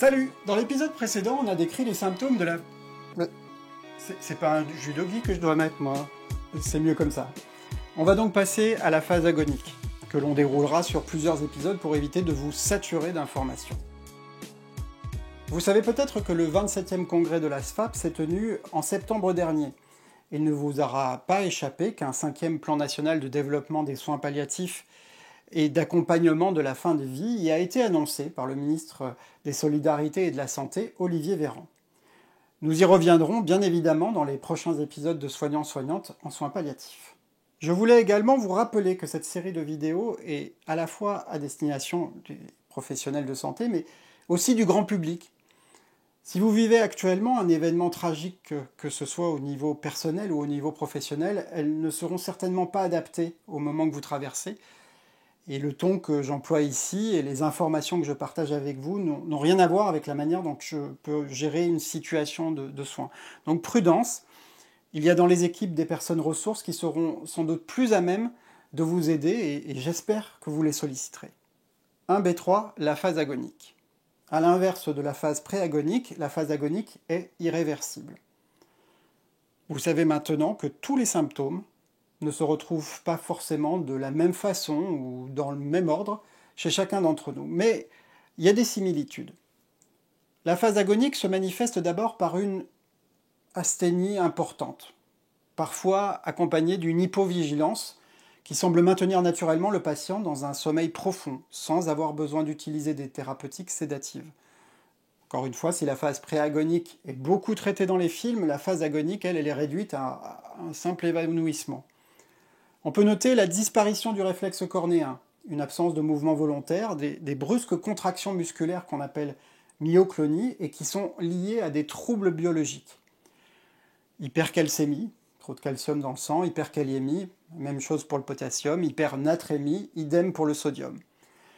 Salut! Dans l'épisode précédent, on a décrit les symptômes de la... C'est pas un jus d'oggy que je dois mettre, moi. C'est mieux comme ça. On va donc passer à la phase agonique, que l'on déroulera sur plusieurs épisodes pour éviter de vous saturer d'informations. Vous savez peut-être que le 27e congrès de la SFAP s'est tenu en septembre dernier. Il ne vous aura pas échappé qu'un 5e plan national de développement des soins palliatifs et d'accompagnement de la fin de vie y a été annoncé par le ministre des Solidarités et de la Santé, Olivier Véran. Nous y reviendrons bien évidemment dans les prochains épisodes de Soignants-Soignantes en soins palliatifs. Je voulais également vous rappeler que cette série de vidéos est à la fois à destination des professionnels de santé, mais aussi du grand public. Si vous vivez actuellement un événement tragique, que ce soit au niveau personnel ou au niveau professionnel, elles ne seront certainement pas adaptées au moment que vous traversez. Et le ton que j'emploie ici et les informations que je partage avec vous n'ont rien à voir avec la manière dont je peux gérer une situation de soins. Donc prudence, il y a dans les équipes des personnes ressources qui seront sans doute plus à même de vous aider et j'espère que vous les solliciterez. 1B3, la phase agonique. À l'inverse de la phase préagonique, la phase agonique est irréversible. Vous savez maintenant que tous les symptômes ne se retrouvent pas forcément de la même façon ou dans le même ordre chez chacun d'entre nous. Mais il y a des similitudes. La phase agonique se manifeste d'abord par une asthénie importante, parfois accompagnée d'une hypovigilance qui semble maintenir naturellement le patient dans un sommeil profond, sans avoir besoin d'utiliser des thérapeutiques sédatives. Encore une fois, si la phase préagonique est beaucoup traitée dans les films, la phase agonique, elle est réduite à un simple évanouissement. On peut noter la disparition du réflexe cornéen, une absence de mouvement volontaire, des brusques contractions musculaires qu'on appelle myoclonies et qui sont liées à des troubles biologiques. Hypercalcémie, trop de calcium dans le sang, hyperkaliémie, même chose pour le potassium, hypernatrémie, idem pour le sodium.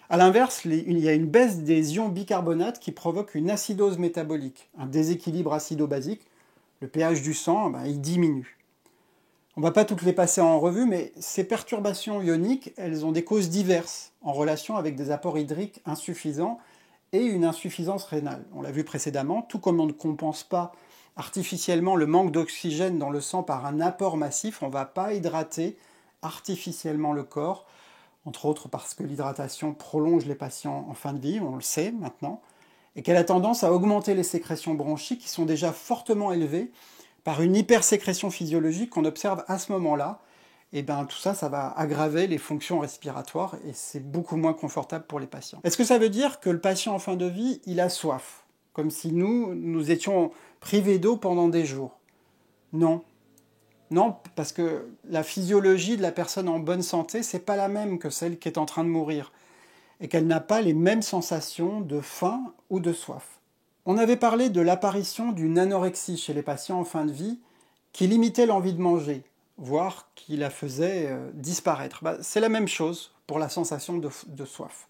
A l'inverse, il y a une baisse des ions bicarbonate qui provoque une acidose métabolique, un déséquilibre acido-basique. Le pH du sang, il diminue. On ne va pas toutes les passer en revue, mais ces perturbations ioniques, elles ont des causes diverses, en relation avec des apports hydriques insuffisants et une insuffisance rénale. On l'a vu précédemment, tout comme on ne compense pas artificiellement le manque d'oxygène dans le sang par un apport massif, on ne va pas hydrater artificiellement le corps, entre autres parce que l'hydratation prolonge les patients en fin de vie, on le sait maintenant, et qu'elle a tendance à augmenter les sécrétions bronchiques qui sont déjà fortement élevées, par une hypersécrétion physiologique qu'on observe à ce moment-là, et tout ça, ça va aggraver les fonctions respiratoires et c'est beaucoup moins confortable pour les patients. Est-ce que ça veut dire que le patient en fin de vie, il a soif? Comme si nous étions privés d'eau pendant des jours? Non. Non, parce que la physiologie de la personne en bonne santé, c'est pas la même que celle qui est en train de mourir, et qu'elle n'a pas les mêmes sensations de faim ou de soif. On avait parlé de l'apparition d'une anorexie chez les patients en fin de vie qui limitait l'envie de manger, voire qui la faisait disparaître. C'est la même chose pour la sensation de soif.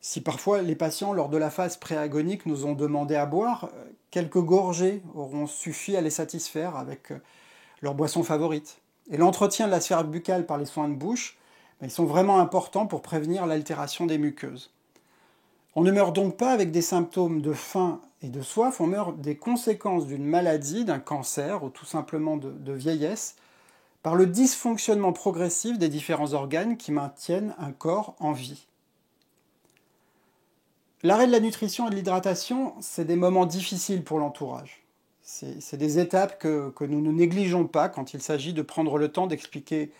Si parfois les patients, lors de la phase préagonique, nous ont demandé à boire, quelques gorgées auront suffi à les satisfaire avec leur boisson favorite. Et l'entretien de la sphère buccale par les soins de bouche, ils sont vraiment importants pour prévenir l'altération des muqueuses. On ne meurt donc pas avec des symptômes de faim et de soif, on meurt des conséquences d'une maladie, d'un cancer ou tout simplement de vieillesse, par le dysfonctionnement progressif des différents organes qui maintiennent un corps en vie. L'arrêt de la nutrition et de l'hydratation, c'est des moments difficiles pour l'entourage. C'est des étapes que nous ne négligeons pas quand il s'agit de prendre le temps d'expliquer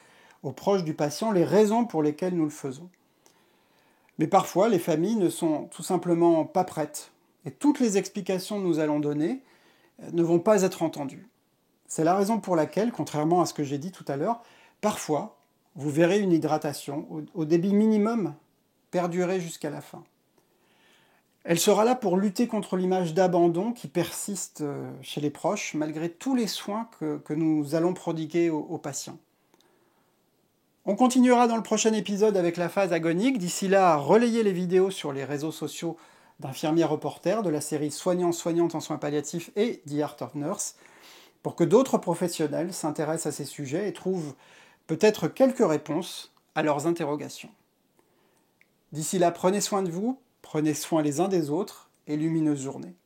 aux proches du patient les raisons pour lesquelles nous le faisons. Mais parfois, les familles ne sont tout simplement pas prêtes. Et toutes les explications que nous allons donner ne vont pas être entendues. C'est la raison pour laquelle, contrairement à ce que j'ai dit tout à l'heure, parfois, vous verrez une hydratation au débit minimum perdurer jusqu'à la fin. Elle sera là pour lutter contre l'image d'abandon qui persiste chez les proches, malgré tous les soins que nous allons prodiguer aux patients. On continuera dans le prochain épisode avec la phase agonique. D'ici là, relayez les vidéos sur les réseaux sociaux d'infirmiers reporters de la série Soignants-Soignantes en soins palliatifs et The Art of Nurse, pour que d'autres professionnels s'intéressent à ces sujets et trouvent peut-être quelques réponses à leurs interrogations. D'ici là, prenez soin de vous, prenez soin les uns des autres et lumineuse journée.